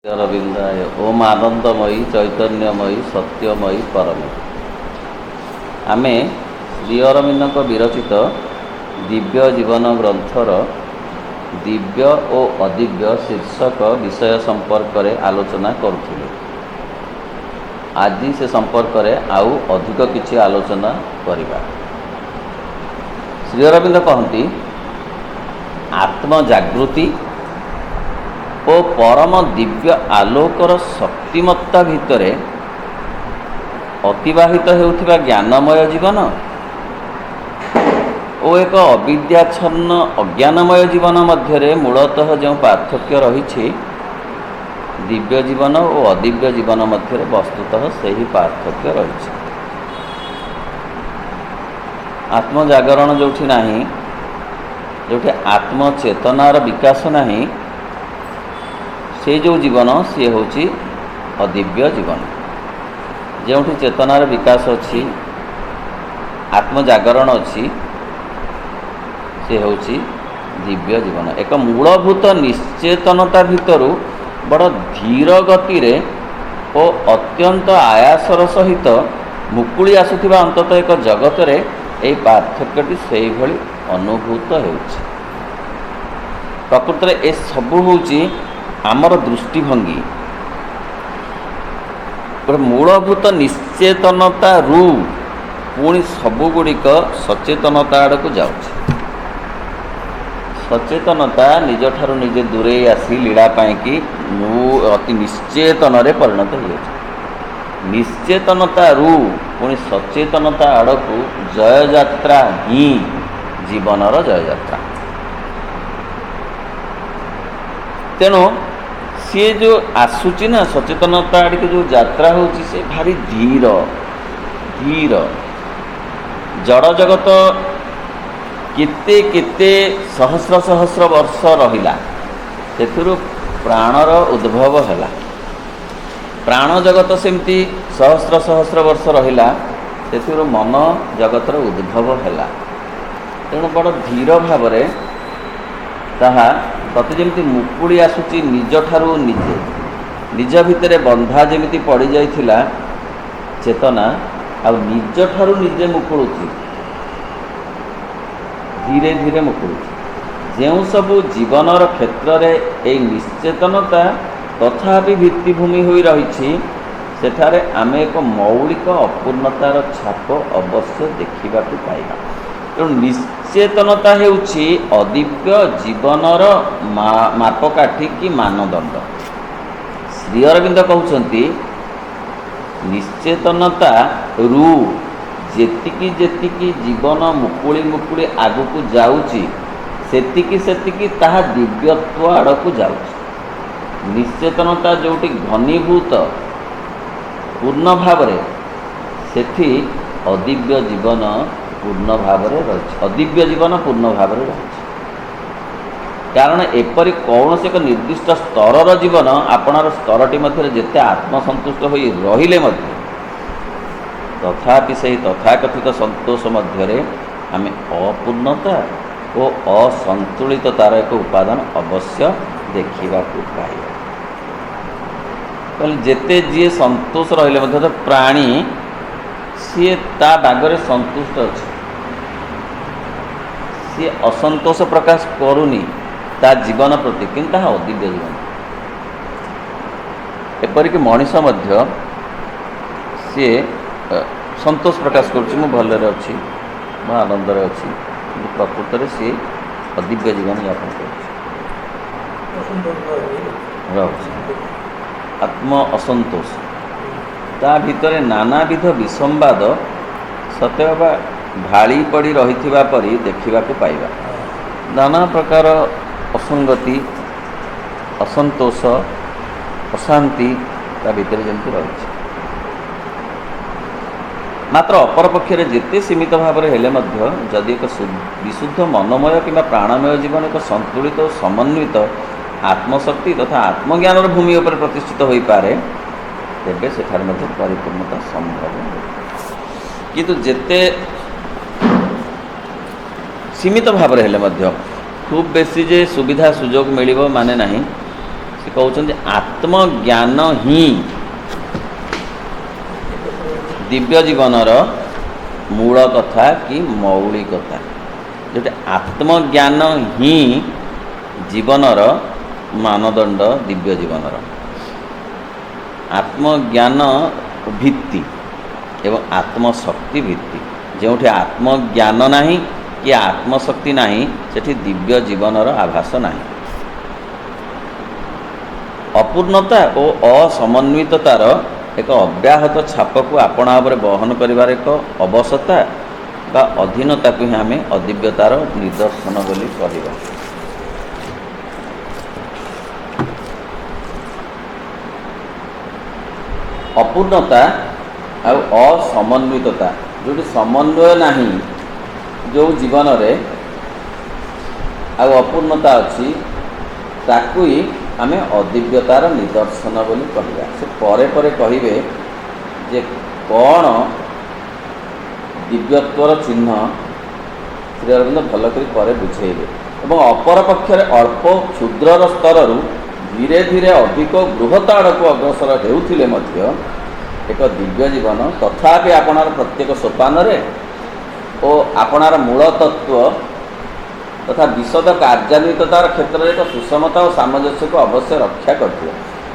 अरविंदाय ओम आनंदमयी चैतन्यमयी सत्यमयी परम आमे श्री अरविंद विरचित दिव्य जीवन ग्रंथर दिव्य और अदिव्य शीर्षक विषय संपर्क में आलोचना करुथिले। आज से संपर्क में आउ अधिक किछि आलोचना करिबा। श्री अरविंद कहती आत्मजागृति और परम दिव्य आलोकर शक्तिमत्ता भितरे अतिवाहित हेउथिबा ज्ञानमय जीवन और एक अविद्याच्छन्न अज्ञानमय जीवन मध्य मूलतः जो पार्थक्य रही दिव्य जीवन और अदिव्य जीवन मध्य वस्तुतः सही पार्थक्य रही। आत्मजागरण जोठी नाही, जोठी आत्मचेतनार विकास नाही, से जो जीवन सी हूँ अदिव्य जीवन। जो चेतनार विकास अच्छी आत्मजागरण अच्छी से हूँ दिव्य जीवन। एक मूलभूत निश्चेतनता भितर बड़ धीर गति रे और अत्यंत आयासर सहित मुकुली आसुथिबा अंततः एक जगत रे एई पार्थक्यटी सेई भली अनुभूत हेउछि। प्रकृत रे ए सबु होउछि आमर दृष्टिभंगी। गोटे मूलभूत निश्चेतनता रू पुणी सबुगुड़िक सचेतनता आड़ को जाउछि। सचेतनता निज ठारू निजे दूरे आसी लीला पाई अति निश्चेतन रे परिणत हो। निश्चेतनता रू पुणी सचेतनता आड़ को जय यात्रा ही जीवनर जय यात्रा। तेणु सी जो आसूची ना सचेतनता आड़ के जो यात्रा होची से भारी धीर धीर। जड़ जगत केते केते सहस्र सहस्र वर्ष रहिला, सेथुरु प्राणर उद्भव हैला। प्राण जगत सेमती सहस्र सहस्र वर्ष रहिला, सेथुरु मन जगतर उद्भव हैला। तेणु बड़ धीर भाव रे ताहा तते जमी मुकुड़ी आसूची निज ठारू निजे निज भितर बंधा जमी पड़ जाइथिला चेतना आ निज ठारू निजे मुकुड़ुची धीरे धीरे मुकुड़ुची। जो सबू जीवनर क्षेत्र में यह निश्चेतनता तथापि भित्तिभूमि हो रही सेठारे आमे एक मौलिक अपूर्णतार छाप अवश्य देखा पाइबा। तेणु निश्चेतनता हेउछि अदिव्य जीवनर मापकाठी कि मानदंड। श्री अरविंद कहउछंती निश्चेतनता रू जेतिकी जेतिकी जीवन मुकुली मुकुली आगुकू जाउची सेतिकी सेतिकी ताहा दिव्यत्व आड़कू जाउची। निश्चेतनता जोटी घनीभूत पूर्ण भावरे सेठी अदिव्य जीवन पूर्ण भाव रही। अदिव्य जीवन पूर्ण भाव रही। कारण एपरी कौन से एक निर्दिष्ट स्तर जीवन आपणार स्तरटी मध्य जेते आत्मसंतुष्ट हो रहिले मध्य तथापि से तथाकथित संतोष मध्य आमे अपूर्णता और असंतुलिततार एक उपादान अवश्य देखा पाइबा। जेते जी संतोष रहिले मध्य तो प्राणी सी ता बागरे संतुष्ट अच्छे, सी असंतोष प्रकाश करूनी ता जीवन प्रति, किंतु अदिव्य जीवन। एपरिक मनीष मध्य सी संतोष प्रकाश करुच्ची मु भलरे अच्छी मु आनंदरे अच्छी, कि प्रकृत में सी अदिव्य जीवन यापन कर आत्म असंतोष ता भितर नानाविध विसंवाद सतेबा भाड़ी पड़ी रही परी देखा पाइबा। नाना प्रकार असंगति असंतोष अशांति ता भितर जमी रही। मात्र अपर पक्षरे जेते सीमित भाव में हेले मध्य जदि एक विशुद्ध मनमय कि प्राणमय जीवन एक संतुलित और समन्वित आत्मशक्ति तथा आत्मज्ञान भूमि पर प्रतिष्ठित हो पारे तेबे सेठार मध्य परिपूर्णता संभव। किंतु जेते सीमित भाव हेले मध्य खूब बेसी जे सुविधा सुजोग मिलिबो माने नहीं, से कहते आत्मज्ञान ही दिव्य जीवनर मूल कथा कि मौलिकता, जो आत्मज्ञान ही जीवनर मानदंड दिव्य जीवनर आत्मज्ञान भित्ति एवं आत्मशक्ति भित्ति। जो आत्मज्ञान नहीं कि आत्मशक्ति नहीं सेठी दिव्य जीवनर आभास नहीं। अपूर्णता और असमन्विततार एक अव्याहत छाप को आपणा भाव बहन करिवार एक अवसता बा अधीनता को ही आम अदिव्यतार निदर्शन बोली कहवा। अपूर्णता और असमन्वितता, जो समन्वय नहीं जो जीवन रे अपूर्णता अच्छी ताकू ही आम अदिव्यतार निदर्शन बोली कहवा। से परे परे कहिबे जे कौन दिव्यत्वर चिन्ह श्री अरविंद भलकरी परे बुझेबे। एवं अपर पक्षरे अल्प क्षुद्रर स्तर धीरे धीरे अधिक बृहत आड़क अग्रसर हेउथिले मध्य एक दिव्य जीवन तथापि आपणार प्रत्येक सोपान और आपणार मूल तत्व तथा विशद कार्यान्विततार क्षेत्र में एक सुषमता और सामंजस्य को अवश्य रक्षा करते।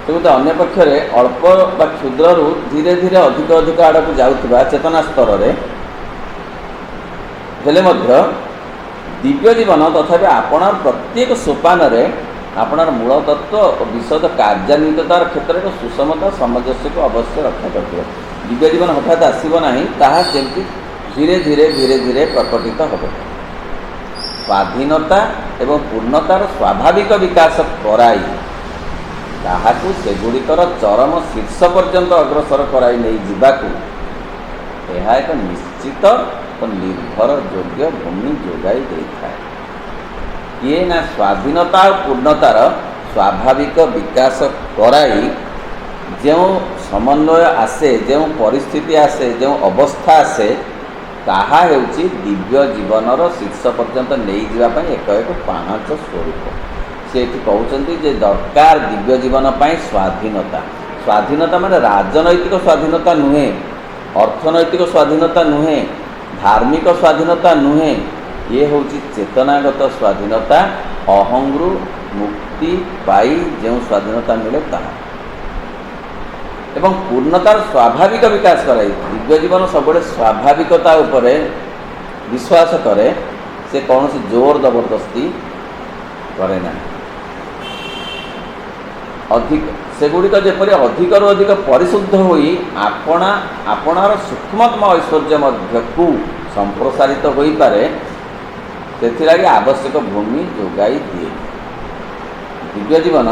तेणु अन्य पक्षरे अल्प बा क्षुद्र धीरे धीरे अधिक अधिक आड़क जाउथिबा चेतना स्तर में हेले मध्य दिव्य जीवन तथापि आपणार प्रत्येक सोपान आपणार मूल तत्व और विशद कार्यान्विततार क्षेत्र में सुषमता सामंजस्य को अवश्य रक्षा करते। दिव्य जीवन हठात आसब नहीं, ताहा जेमती धीरे धीरे धीरे धीरे प्रकटित हो। स्वाधीनता एवं पूर्णतार स्वाभाविक विकास कराई ताहाकू सेगुड़िकर चरम शीर्ष पर्यंत अग्रसर कराई नहीं जीवाकू यह एक निश्चित और निर्भर योग्य भूमि जोगाई देता है। ये ना स्वाधीनता और पूर्णतार स्वाभाविक विकास कराई जो समन्वय आसे, जो परिस्थिति आसे, जो अवस्था आसे ताहा हेउची दिव्य जीवनर शीर्ष पर्यंत नहीं जावाई एक एक पाहाच स्वरूप। से कहते जे दरकार दिव्य जीवन पाई स्वाधीनता। स्वाधीनता माने राजनैतिक स्वाधीनता नुहे, अर्थनैतिक स्वाधीनता नुहे, धार्मिक स्वाधीनता नुहे, ये हूँ चेतनागत स्वाधीनता। अहंगु मुक्ति पाई जो स्वाधीनता मिले ताहा एवं पूर्णतार स्वाभाविक विकास कराई। दिव्य जीवन सब स्वाभाविकता उपरे विश्वास करे, से कौन सी जोर जबरदस्ती करे ना। अधिक सेगुड़िक जेपरि अधिक रु अधिक परिशुद्ध होई आपणार सूक्ष्मतम ऐश्वर्य मध्यकू संप्रसारित हो पारे, से आवश्यक भूमि जोगाई दिए। दिव्य जीवन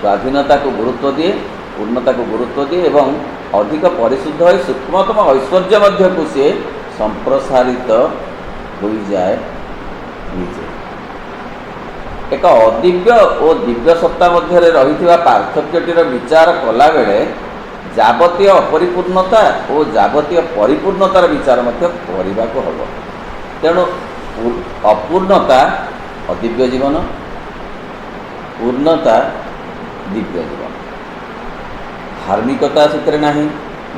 स्वाधीनता को गुरुत्व दिए, पूर्णता को गुरुत्व दिए एवं अधिक परिशुद्ध हो सूक्ष्मतम ऐश्वर्य मध्य को सी संप्रसारित हो जाए निजे। एक अदिव्य और दिव्य सत्ता मध्य रही पार्थक्यटीर विचार कला बेले जावतीय अपरिपूर्णता और जावतीय परिपूर्णतार विचार करने को हम। तेणु अपूर्णता अदिव्य जीवन, पूर्णता दिव्य जीवन। धार्मिकता से नहीं,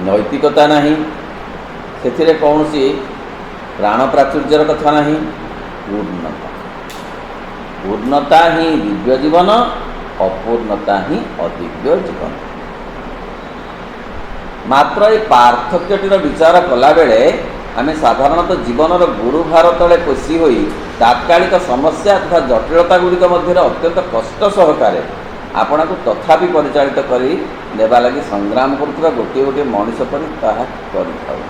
नैतिकता नहीं, से कौन सी प्राण प्राचुर्यर कथा नहीं। पूर्णता, पूर्णता ही दिव्य जीवन, अपूर्णता ही अदिव्य जीवन। मात्र ये पार्थक्यटीर विचार कला बेले आम साधारणतः जीवनर गुरुभार तले पोषी होई तात्कालिक समस्या तथा जटिलता गुड़िक मध्य अत्यंत कष्ट सहकारे आपण को तथापि परिचालित करी नेबा लगी संग्राम करुवा गोटे गोटे मनीष पर ताहा करिथाउ।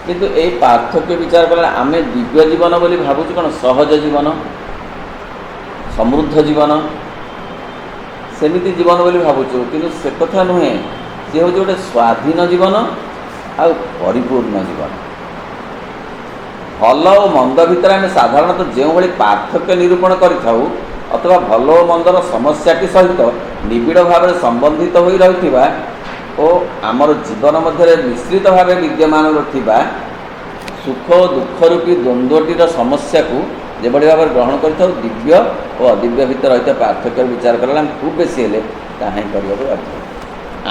किंतु ए पार्थक्य विचार कले आम दिव्य जीवन बोली भावुछु कौन सहज जीवन, समृद्ध जीवन, सेमिति जीवन बोली भावुछु। किंतु से कथा नुहे, सी हूँ गोटे स्वाधीन जीवन आ परिपूर्ण जीवन। भल और मंद भितर आम साधारणतः जो भाई पार्थक्य निरूपण करिथाउ अथवा भल और मंदर समस्याटी सहित निबिड़ भाव में संबंधित हो रही और आमर जीवन मध्य मिश्रित भाव विद्यमान रहा सुख दुख रूपी द्वंद्वटीर समस्या को যেভাবে ভাবে গ্রহণ କରିଥାଉ ଦିବ୍ୟ ଓ ଅଦିବ୍ୟ ଭିତରେ ରହିଥିବା ପାର୍ଥକ୍ୟ ବିଚାର କଲେ ଆମେ ଖୁବ୍ ବେଶୀ ହେଲେ ତାହା ହିଁ କରିବାକୁ ବାଧ୍ୟ।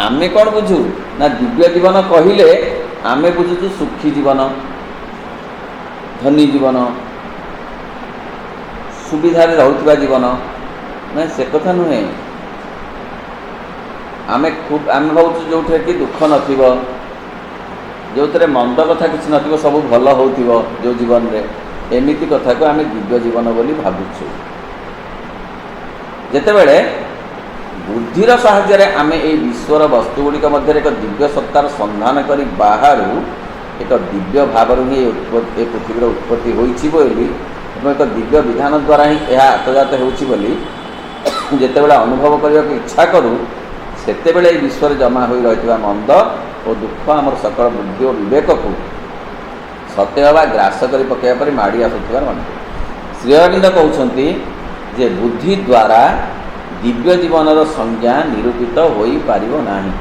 ଆମେ କ'ଣ ବୁଝୁ ନା ଦିବ୍ୟ ଜୀବନ କହିଲେ ଆମେ ବୁଝୁଛୁ ସୁଖୀ ଜୀବନ, ଧନୀ ଜୀବନ, ସୁବିଧାରେ ରହୁଥିବା ଜୀବନ। ନାଇଁ, ସେ କଥା ନୁହେଁ। ଆମେ ଭାବୁଛୁ ଯେଉଁଥିରେ କି ଦୁଃଖ ନଥିବ, ଯେଉଁଥିରେ ମନ୍ଦ କଥା କିଛି ନଥିବ, ସବୁ ଭଲ ହେଉଥିବ ଯେଉଁ ଜୀବନରେ, ଏମିତି କଥାକୁ ଆମେ ଦିବ୍ୟ ଜୀବନ ବୋଲି ଭାବୁଛୁ। ଯେତେବେଳେ ବୁଦ୍ଧିର ସାହାଯ୍ୟରେ ଆମେ ଏହି ବିଶ୍ୱର ବସ୍ତୁଗୁଡ଼ିକ ମଧ୍ୟରେ ଏକ ଦିବ୍ୟ ସତ୍ତାର ସନ୍ଧାନ କରି ବାହାରୁ ଏକ ଦିବ୍ୟ ଭାବରୁ ହିଁ ଏ ପୃଥିବୀର ଉତ୍ପତ୍ତି ହୋଇଛି ବୋଲି ଏବଂ ଏକ ଦିବ୍ୟ ବିଧାନ ଦ୍ୱାରା ହିଁ ଏହା ଆତଜାତ ହେଉଛି ବୋଲି ଯେତେବେଳେ ଅନୁଭବ କରିବାକୁ ଇଚ୍ଛା କରୁ, ସେତେବେଳେ ଏହି ବିଶ୍ୱରେ ଜମା ହୋଇ ରହିଥିବା ମନ୍ଦ ଓ ଦୁଃଖ ଆମର ସକଳ ବୁଦ୍ଧି ଓ ବିବେକକୁ ସତ୍ୟ ବା ଗ୍ରାସ କରି ପକାଇବା ପରେ ମାଡ଼ି ଆସୁଥିବାର ମନେ କରୁ। ଶ୍ରୀ ଅରବିନ୍ଦ କହୁଛନ୍ତି ଯେ ବୁଦ୍ଧି ଦ୍ୱାରା ଦିବ୍ୟ ଜୀବନର ସଂଜ୍ଞା ନିରୂପିତ ହୋଇପାରିବ ନାହିଁ।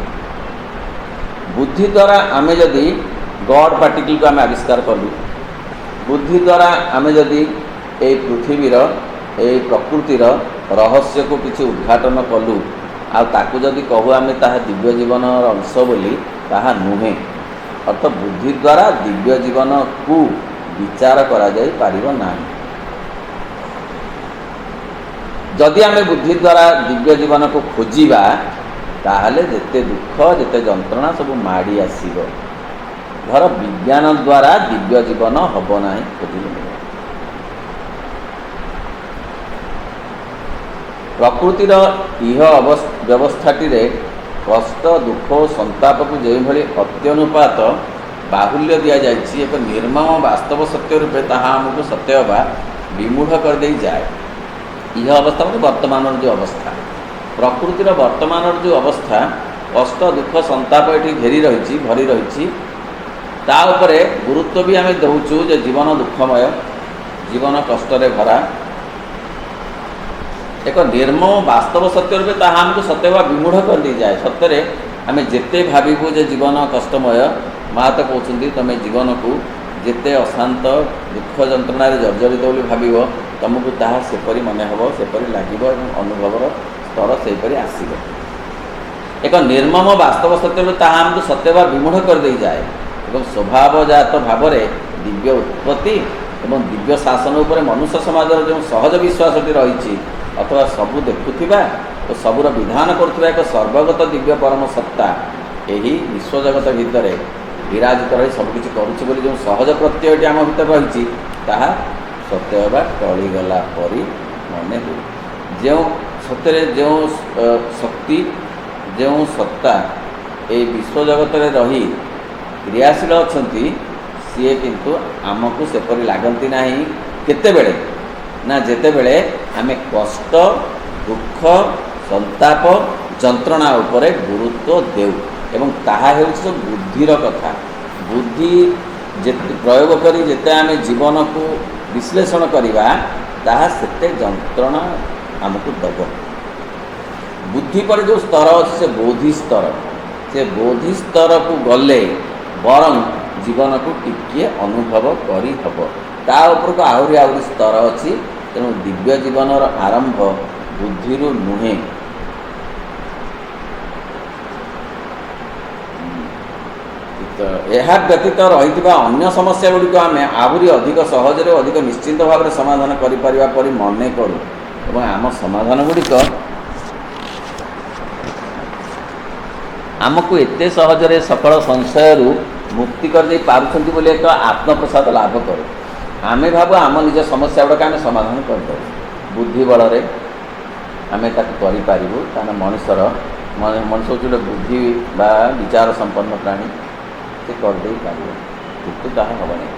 ବୁଦ୍ଧି ଦ୍ୱାରା ଆମେ ଯଦି ଗଡ୍ ପାର୍ଟିକଲକୁ ଆମେ ଆବିଷ୍କାର କଲୁ, ବୁଦ୍ଧି ଦ୍ୱାରା ଆମେ ଯଦି ଏହି ପୃଥିବୀର ଏହି ପ୍ରକୃତିର ରହସ୍ୟକୁ କିଛି ଉଦ୍ଘାଟନ କଲୁ, ଆଉ ତାକୁ ଯଦି କହୁ ଆମେ ତାହା ଦିବ୍ୟ ଜୀବନର ଅଂଶ ବୋଲି, ତାହା ନୁହେଁ। ଅର୍ଥାତ୍ ବୁଦ୍ଧି ଦ୍ୱାରା ଦିବ୍ୟ ଜୀବନକୁ ବିଚାର କରାଯାଇପାରିବ ନାହିଁ। ଯଦି ଆମେ ବୁଦ୍ଧି ଦ୍ୱାରା ଦିବ୍ୟ ଜୀବନକୁ ଖୋଜିବା, ତାହେଲେ ଯେତେ ଦୁଃଖ ଯେତେ ଯନ୍ତ୍ରଣା ସବୁ ମାଡ଼ି ଆସିବ। ଧର ବିଜ୍ଞାନ ଦ୍ୱାରା ଦିବ୍ୟ ଜୀବନ ହେବ ନାହିଁ, ଖୋଜିଲେ ମିଳିବ। ପ୍ରକୃତିର ଇହ ବ୍ୟବସ୍ଥାଟିରେ କଷ୍ଟ, ଦୁଃଖ ଓ ସନ୍ତାପକୁ ଯେଉଁଭଳି ଅତ୍ୟନୁପାତ ବାହୁଲ୍ୟ ଦିଆଯାଇଛି, ଏକ ନିର୍ମମ ବାସ୍ତବ ସତ୍ୟ ରୂପେ ତାହା ଆମକୁ ସତ୍ୟ ବା ବିମୂଢ଼ କରିଦେଇ ଯାଏ। ଇହ ଅବସ୍ଥା ମାନେ ବର୍ତ୍ତମାନର ଯେଉଁ ଅବସ୍ଥା, ପ୍ରକୃତିର ବର୍ତ୍ତମାନର ଯେଉଁ ଅବସ୍ଥା, କଷ୍ଟ, ଦୁଃଖ, ସନ୍ତାପ ଏଠି ଘେରି ରହିଛି, ଭରି ରହିଛି। ତା ଉପରେ ଗୁରୁତ୍ୱ ବି ଆମେ ଦେଉଛୁ ଯେ ଜୀବନ ଦୁଃଖମୟ, ଜୀବନ କଷ୍ଟରେ ଭରା। ଏକ ନିର୍ମମ ବାସ୍ତବ ସତ୍ୟ ରୂପେ ତାହା ଆମକୁ ସତ୍ୟ ବା ବିମୂଢ଼ କରିଦେଇଯାଏ। ସତ୍ୟରେ ଆମେ ଯେତେ ଭାବିବୁ ଯେ ଜୀବନ କଷ୍ଟମୟ, ମାଆ ତ କହୁଛନ୍ତି ତୁମେ ଜୀବନକୁ ଯେତେ ଅଶାନ୍ତ ଦୁଃଖ ଯନ୍ତ୍ରଣାରେ ଜର୍ଜରିତ ବୋଲି ଭାବିବ, ତୁମକୁ ତାହା ସେପରି ମନେ ହେବ, ସେପରି ଲାଗିବ ଏବଂ ଅନୁଭବର ସ୍ତର ସେହିପରି ଆସିବ। ଏକ ନିର୍ମମ ବାସ୍ତବ ସତ୍ୟରୁ ତାହା ଆମକୁ ସତ୍ୟ ବା ବିମୂଢ଼ କରିଦେଇଯାଏ ଏବଂ ସ୍ୱଭାବଜାତ ଭାବରେ ଦିବ୍ୟ ଉତ୍ପତ୍ତି ଏବଂ ଦିବ୍ୟ ଶାସନ ଉପରେ ମନୁଷ୍ୟ ସମାଜର ଯେଉଁ ସହଜ ବିଶ୍ୱାସଟି ରହିଛି, ଅଥବା ସବୁ ଦେଖୁଥିବା ଓ ସବୁର ବିଧାନ କରୁଥିବା ଏକ ସର୍ବଗତ ଦିବ୍ୟ ପରମ ସତ୍ତା ଏହି ବିଶ୍ୱଜଗତ ଭିତରେ ବିରାଜିତ ରହି ସବୁକିଛି କରୁଛି ବୋଲି ଯେଉଁ ସହଜ ପ୍ରତ୍ୟୟଟି ଆମ ଭିତରେ ରହିଛି, ତାହା ସତ୍ୟ ହେବା ଟଳିଗଲା ପରି ମନେ ହୁଏ। ଯେଉଁ ସତ୍ୟରେ ଯେଉଁ ଶକ୍ତି, ଯେଉଁ ସତ୍ତା ଏହି ବିଶ୍ୱଜଗତରେ ରହି କ୍ରିୟାଶୀଳ ଅଛନ୍ତି, ସିଏ କିନ୍ତୁ ଆମକୁ ସେପରି ଲାଗନ୍ତି ନାହିଁ। କେତେବେଳେ ନା ଯେତେବେଳେ ଆମେ କଷ୍ଟ, ଦୁଃଖ, ସନ୍ତାପ, ଯନ୍ତ୍ରଣା ଉପରେ ଗୁରୁତ୍ୱ ଦେଉ ଏବଂ ତାହା ହେଉଛି ସବୁ ବୁଦ୍ଧିର କଥା। ବୁଦ୍ଧି ଯେତେ ପ୍ରୟୋଗ କରି ଯେତେ ଆମେ ଜୀବନକୁ ବିଶ୍ଳେଷଣ କରିବା, ତାହା ସେତେ ଯନ୍ତ୍ରଣା ଆମକୁ ଦେବ। ବୁଦ୍ଧି ପରେ ଯେଉଁ ସ୍ତର ଅଛି ସେ ବୋଧି ସ୍ତର। ସେ ବୋଧି ସ୍ତରକୁ ଗଲେ ବରଂ ଜୀବନକୁ ଟିକିଏ ଅନୁଭବ କରିହେବ। ତା ଉପରକୁ ଆହୁରି ଆହୁରି ସ୍ତର ଅଛି। ତେଣୁ ଦିବ୍ୟ ଜୀବନର ଆରମ୍ଭ ବୁଦ୍ଧିରୁ ନୁହେଁ। ଏହା ବ୍ୟତୀତ ରହିଥିବା ଅନ୍ୟ ସମସ୍ୟା ଗୁଡ଼ିକ ଆମେ ଆହୁରି ଅଧିକ ସହଜରେ ଅଧିକ ନିଶ୍ଚିନ୍ତ ଭାବରେ ସମାଧାନ କରିପାରିବା ପରି ମନେ କରୁ ଏବଂ ଆମ ସମାଧାନ ଗୁଡ଼ିକ ଆମକୁ ଏତେ ସହଜରେ ସକଳ ସଂଶୟରୁ ମୁକ୍ତି କରିଦେଇ ପାରୁଛନ୍ତି ବୋଲି ଏକ ଆତ୍ମପ୍ରସାଦ ଲାଭ କରୁ। ଆମେ ଭାବୁ ଆମ ନିଜ ସମସ୍ୟା ଗୁଡ଼ିକ ଆମେ ସମାଧାନ କରିଦେବୁ, ବୁଦ୍ଧି ବଳରେ ଆମେ ତାକୁ କରିପାରିବୁ। କାରଣ ମଣିଷ ହେଉଛି ଗୋଟେ ବୁଦ୍ଧି ବା ବିଚାର ସମ୍ପନ୍ନ ପ୍ରାଣୀ, ସେ କରିଦେଇପାରିବ, କିନ୍ତୁ ତାହା ହେବ ନାହିଁ।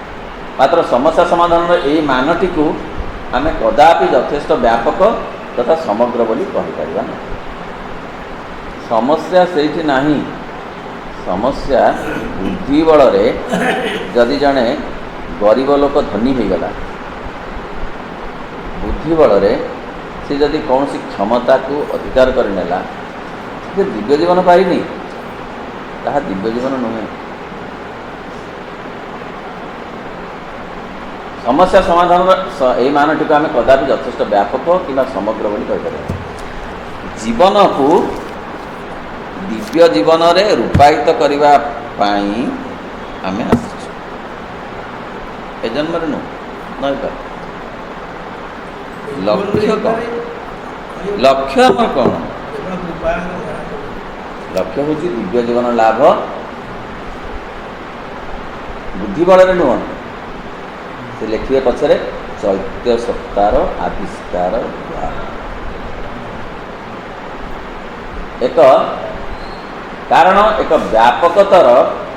ମାତ୍ର ସମସ୍ୟା ସମାଧାନର ଏହି ମାନଟିକୁ ଆମେ କଦାପି ଯଥେଷ୍ଟ ବ୍ୟାପକ ତଥା ସମଗ୍ର ବୋଲି କହିପାରିବା ନାହିଁ। ସମସ୍ୟା ସେଇଠି ନାହିଁ। ସମସ୍ୟା ବୁଦ୍ଧି ବଳରେ ଯଦି ଜଣେ ଗରିବ ଲୋକ ଧନୀ ହୋଇଗଲା, ବୁଦ୍ଧି ବଳରେ ସେ ଯଦି କୌଣସି କ୍ଷମତାକୁ ଅଧିକାର କରିନେଲା, ସେ ଦିବ୍ୟ ଜୀବନ ପାଇନି, ତାହା ଦିବ୍ୟ ଜୀବନ ନୁହେଁ। समस्या समाधान यही मानटी को आम कदापि यथेष्ट व्यापक कि समग्र बोली कहीपर। जीवन को दिव्य जीवन रे रूपायित करने आम आस जन्म नुह लक्ष्य कौन लक्ष्य आम कौन लक्ष्य हूँ दिव्य जीवन लाभ बुद्धि बल नुह से लिखे पछरे चैत्य सत्तार आविष्कार एक कारण एक व्यापकतर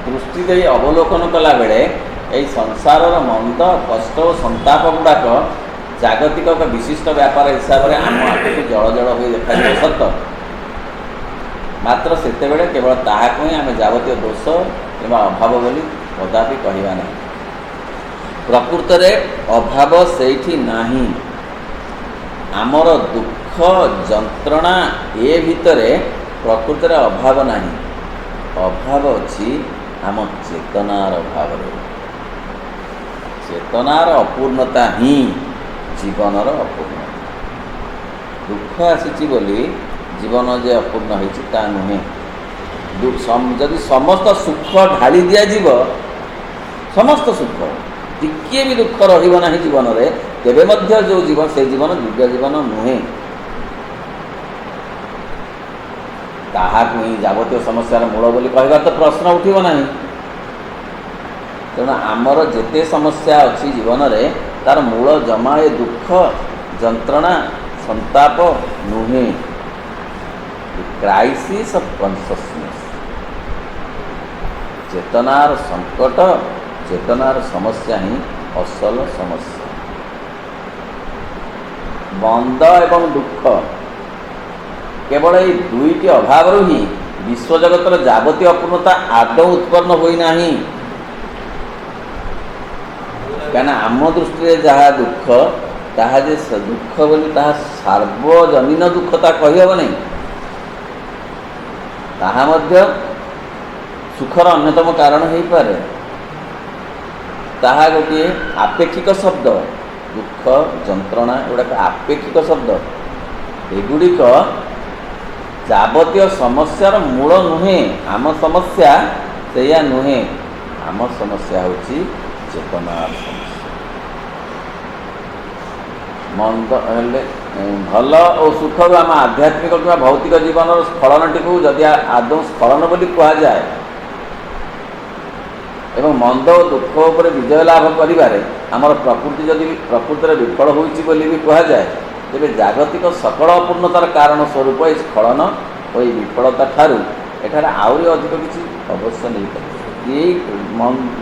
दृष्टि दे अवलोकन कला बेले यही संसार मंद कष्ट और संताप गुड़ाक जागतिक एक विशिष्ट व्यापार हिसाब से आम आखि जल जल हो देखा सत मात्र से केवल ताहाक ही आम जावतीय दोष कि अभाव बोली कदापि कहवा ना प्रकृत में अभाव सेठी नाही आमर दुख जंत्रणा ए भितरे प्रकृत में अभाव नाही अभाव अच्छी आम चेतनार अभाव चेतनार अपूर्णता ही जीवनर अपूर्णता दुख आसी बोली जीवन जे अपूर्ण होता नुहे जदि समस्त सुख ढाली दिज्व समस्त सुख टिके भी दुख रहा जीवन में तेबे मध्य जो जीवन से जीवन दिव्य जीवन नुहे ताहाक ही जावतीय समस्यार मूल बोली कहवा तो प्रश्न उठिब ना तेणु आमर जेते समस्या अच्छी जीवन में तार मूल जमा ए दुख जंत्रणा संताप नुहे क्राइसिस ऑफ कॉन्शियसनेस चेतनार संकट चेतनार समस्या ही असल समस्या बंद एवं दुख केवल ये दुईटी अभाव ही विश्व जगतर जावतीय अपूर्णता आदौ उत्पन्न होना क्या आम दृष्टि जहाँ दुख ताहा जे दुख बोली ताहा सार्वजनीन दुखता कहब नहीं ताहा मध्य सुखर अन्यतम कारण हो पारे ताहा गोटे आपेक्षिक शब्द दुख जंत्रणा गुड़ाक आपेक्षिक शब्द एगुड़िक जावतीय समस्यार मूल नुहे आम समस्या से नुहे आम समस्या होची चेतनार समस्या मंद हेले भल और सुख आम आध्यात्मिक कि भौतिक जीवन स्खलन टी जदि आदौ स्खलन बोली कह जाए एवं मंद और दुख उपर विजय लाभ करिबारे आमर प्रकृति जदि प्रकृति में विफल होइछि बोली भी कह जाए तेरे जागतिक सकल अपूर्णतार कारण स्वरूप ये स्खलन और विफलता ठारू एठार आहरी अधिक किसी अवश्य नहीं पारे ये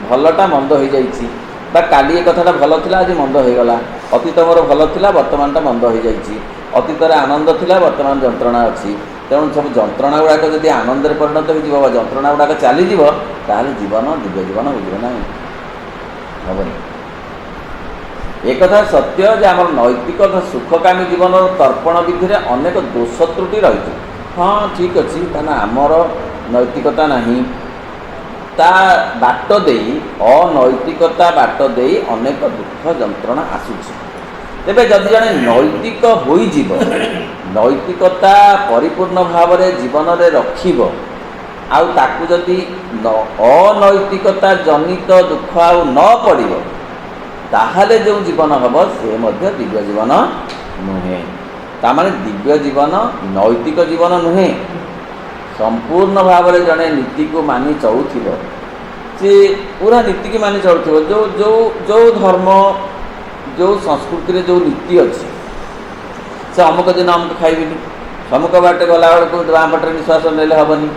भलटा मंद हो जाइछि बा काली ए कथाटा भल थिला आज मंद हो गला अतीत मोर भल थिला वर्तमानटा मंद हो जाइछि अतीत आनंद थिला वर्तमान जंत्रणा अच्छी तेणु सब जंत्रणा गुड़ाक जब आनंद परिणत हो जंत्रणा गुड़ाक चलीज ताहले जीवन दिव्य जीवन हो ना हेनी एक कथा सत्य जे आम नैतिक सुखकामी जीवन तर्पण विधि में अनेक दोष त्रुटि रही हाँ ठीक अच्छी कहना आमर नैतिकता नहीं ता बाट दे अनैतिकता बाट दे अनेक दुख जंत्रणा आसूची तेबे जदि जड़े नैतिक होइजिव नैतिकता परिपूर्ण भाव में जीवन में रखिब आउ ताकू जदि अनैतिकता जनित दुख आउ न पड़िब ताहले जो जीवन हम से मध्य दिव्य जीवन नुहे तामाने दिव्य जीवन नैतिक जीवन नुहे संपूर्ण भाव में जड़े नीति को मानि चलुथिब से पूरा नीति की मानि चलुथिब जो जो जो धर्म जो संस्कृति रे जो नीति अच्छी से अमुक दिन अमुक खाइबी समुक बाटे गला बेलू बाँ पटे निश्वास नेले हेनी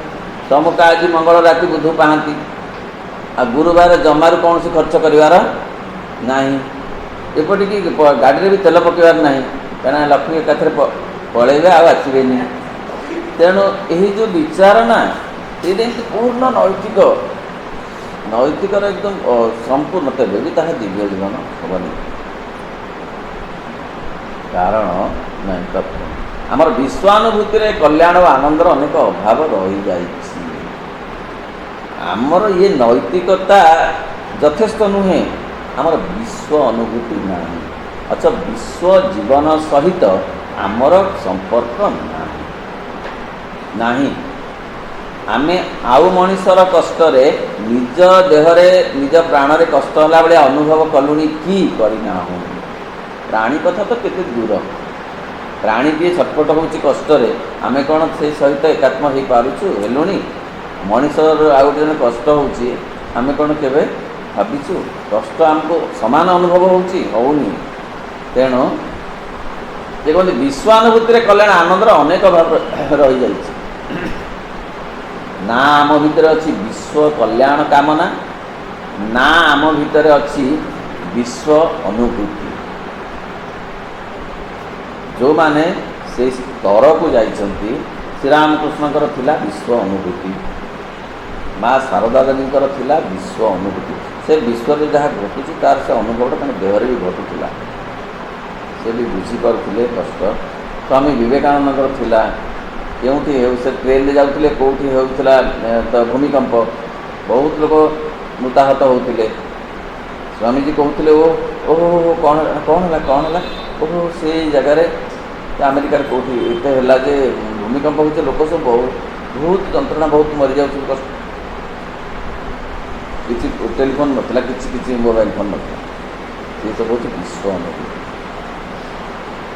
समुक आज मंगल राति बुध पाती आ गुरुवार जमार कौन सी खर्च करार नहीं एपटिकी गाड़ी भी तेल पकड़ ना कहना लक्ष्मी एकाथरे पलैबे आसबे तेणु यही जो विचार ना ये पूर्ण नैतिक नैतिक एकदम संपूर्ण तेज भी ताहा दिव्य जीवन हेनी कारण नहीं तत्व आमर विश्वानुभूति रे कल्याण और आनंदर अनेक अभाव रही जामर ये नैतिकता यथेष्ट नुहे आमर विश्व अनुभूति नहीं। अच्छा विश्व जीवन सहित आमर संपर्क नहीं। आमे आउ मनीषर कष्ट निज देहरे निज प्राण रे कष्ट होला बेले अनुभव कलुनी कि करना हो। प्राणी कथा तो केते दूर, प्राणी टे छटपट होची कष्ट आमे कौन से सहित एकात्म हो पारुछु हेलुनी। मनीषर आउ जन कष्ट होची आमे कौन केबे भाविछु। कष्ट आमको समान अनुभव होची होनी। तेणु ये कहते विश्वानुभूति कल्याण आनंद अनेक भाव रही जाइए। ना आम भितर अच्छी विश्व कल्याण कामना, ना आम भितर अच्छी विश्व अनुभूति। जो माने से स्तर को जाइछंती श्रीरामकृष्णकर थिला विश्व अनुभूति, माँ शारदा देवींकर थिला विश्व अनुभूति। से विश्व में जहाँ घटुची तार से अनुभवटा तांको देहरे भी घटुला, से भी बुझीपारे कष्ट। स्वामी विवेकानंदर थिला केउठी से ट्रेन जाऊे कौटी होता तो भूमिकंप, बहुत लोग मृताहत होते। स्वामीजी कहते ओहो कौन कौन है कौन है ओहो से जगार अमेरिकार कौटी ये है जे भूमिकंप होते लोक सब बहुत जंत्रणा बहुत मरी जा कष्ट। किसी टेलीफोन नाला कि मोबाइल फोन नाला, ये सब हूँ विश्व अनुभूति।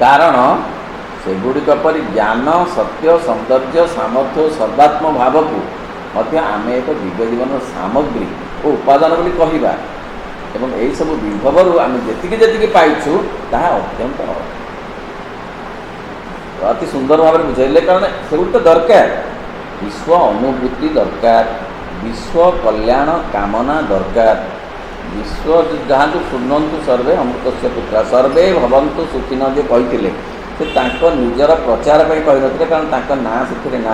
कारण सेगुड़िक परि ज्ञान सत्य सौंदर्य सामर्थ्य सर्वात्म भाव को आम एक दिव्य जीवन सामग्री और उपादान बोली कहवा। एवं यही सब विभव आम जी पाइछु ताहा अत्यंत अति सुंदर भाव में बुझाइले। कारण से तो दरकार विश्व अनुभूति दरकार, विश्व कल्याण कामना दरकार। विश्व जहाँ जो शुणंतु सर्वे अमृत पुत्रा सर्वे भवंतु सुखिन जे कहते से निजर प्रचार कही न, कारण ना से ना।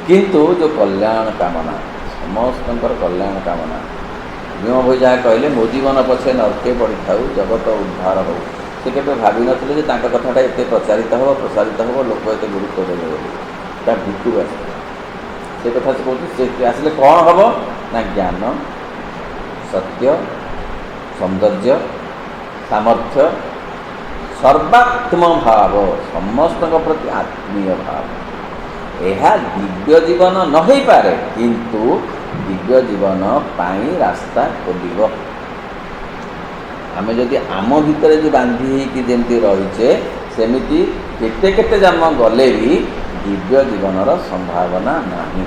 किंतु जो कल्याण कामना समस्त कल्याण कामना भीम भाई जहाँ कहले मो जीवन पछे नरके पड़ी था जगत उद्धार हो, से केवे भावी नथिले कथाटा एत प्रचारित हो प्रसारित हो लोक एत गुरुत्व देवे भितु आस से कथा से कहते से आसिले कौन हम ना ज्ञान सत्य सौंदर्य सामर्थ्य सर्वात्म भाव समस्त प्रति आत्मीय भाव। यह दिव्य जीवन न हो पारे किंतु दिव्य जीवन पाई रास्ता खोल। आम जदि आम भितर जो बांधी कि जमी रहीचे सेमिति केते केते जन्म गले भी दिव्य जीवन संभावना नहीं।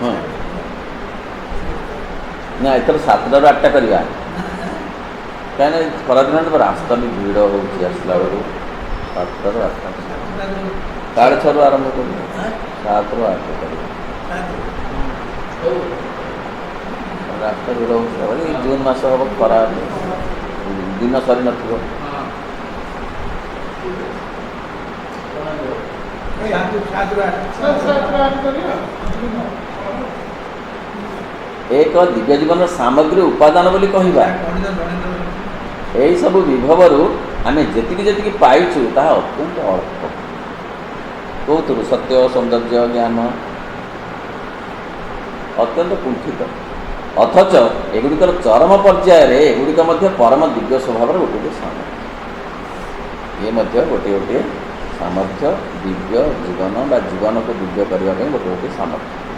हाँ ना एथर 7टाରୁ 8ଟା करवा कहीं खरादिन तो रास्ता भी भिड़ होसला बेलू 7टाରୁ 8ଟା 6:30 आरंभ कर 7ରୁ 8 कर रास्ता भिड़ हो जून मास हम खरा दिन सरी न एक दिव्य जीवन सामग्री उपादान बोली कहवा। यही सब विभव आम जी पाइछु ताहा अत्यंत अल्प। कौन सत्य सौंदर्य ज्ञान अत्यंत कुंठित, अथच एगुड़िकर चरम पर्यायर एगुड़िक परम दिव्य स्वभाव गोटे सामर्थ्य। ये गोटे गोटे सामर्थ्य दिव्य जीवन बा जीवन को दिव्य करने गोटे गोटे सामर्थ्य।